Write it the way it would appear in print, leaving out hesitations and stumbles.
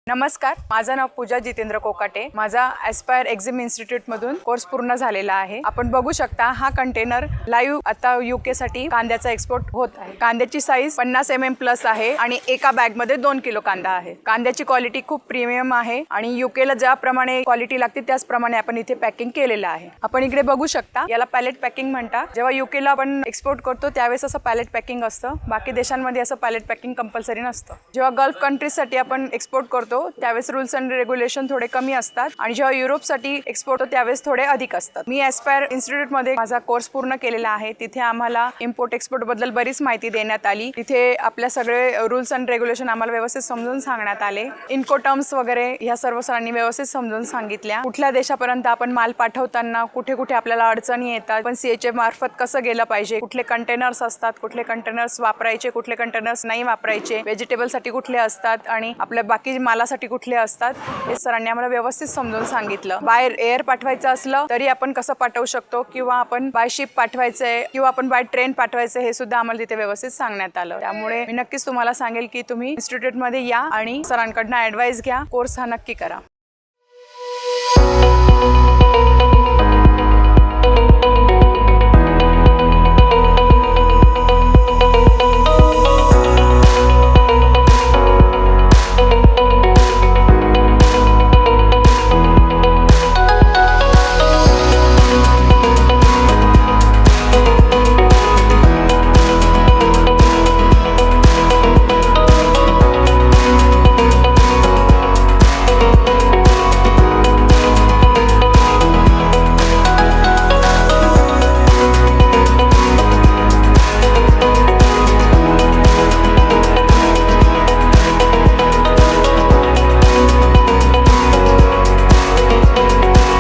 नमस्कार, माझं नाव पूजा जितेंद्र कोकाटे। माझा एस्पायर एक्झिम इन्स्टिट्यूट मधून कोर्स पूर्ण झालेला आहे। आपण बघू शकता हा कंटेनर लाईव्ह आता यूके साठी कांद्याचा एक्सपोर्ट होत आहे। कांद्याची साईज 50 mm प्लस आहे आणि एका बॅग मध्ये 2 किलो कांदा आहे। कांद्याची क्वालिटी खूप प्रीमियम आहे आणि यूके ला ज्याप्रमाणे क्वालिटी लागते त्याचप्रमाणे आपण इथे पॅकिंग केलेलं आहे। आपण इकडे बघू शकता, याला पॅलेट पॅकिंग म्हणतात। जेव्हा यूके ला आपण एक्सपोर्ट करतो त्यावेळेस असं पॅलेट पॅकिंग असतं, बाकी देशांमध्ये असं पॅलेट पॅकिंग कंपल्सरी नसतं। जेव्हा गल्फ कंट्रीज साठी आपण एक्सपोर्ट करतो त्यावेळेस रूल्स अँड रेग्युलेशन थोडे कमी असतात आणि जेव्हा युरोपसाठी एक्सपोर्ट होतो त्यावेळेस थोडे अधिक असतात। मी एस्पायर इन्स्टिट्यूट मध्ये माझा कोर्स पूर्ण केलेला आहे। तिथे आम्हाला इम्पोर्ट एक्सपोर्ट बद्दल बरीच माहिती देण्यात आली। तिथे आपल्या सगळे रूल्स अँड रेग्युलेशन आम्हाला व्यवस्थित समजून सांगण्यात आले। इन्को टर्म्स वगैरे ह्या सर्व सरांनी व्यवस्थित समजून सांगितल्या। कुठल्या देशापर्यंत आपण माल पाठवताना कुठे कुठे आपल्याला अडचणी येतात, पण CHA मार्फत कसं गेलं पाहिजे, कुठले कंटेनर्स असतात, कुठले कंटेनर्स वापरायचे, कुठले कंटेनर्स नाही वापरायचे, व्हेजिटेबल साठी कुठले असतात आणि आपल्या बाकी मालासाठी कुठले असतात, हे सरांनी आम्हाला व्यवस्थित समजून सांगितलं। बाय एअर पाठवायचं असलं तरी आपण कसं पाठवू शकतो किंवा आपण बाय शिप पाठवायचंय किंवा आपण बाय ट्रेन पाठवायचं हे सुद्धा आम्हाला तिथे व्यवस्थित सांगण्यात आलं। त्यामुळे मी नक्कीच तुम्हाला सांगेल की तुम्ही इन्स्टिट्यूट मध्ये या आणि सरांकडून ऍडवाइस घ्या, कोर्स हा नक्की करा।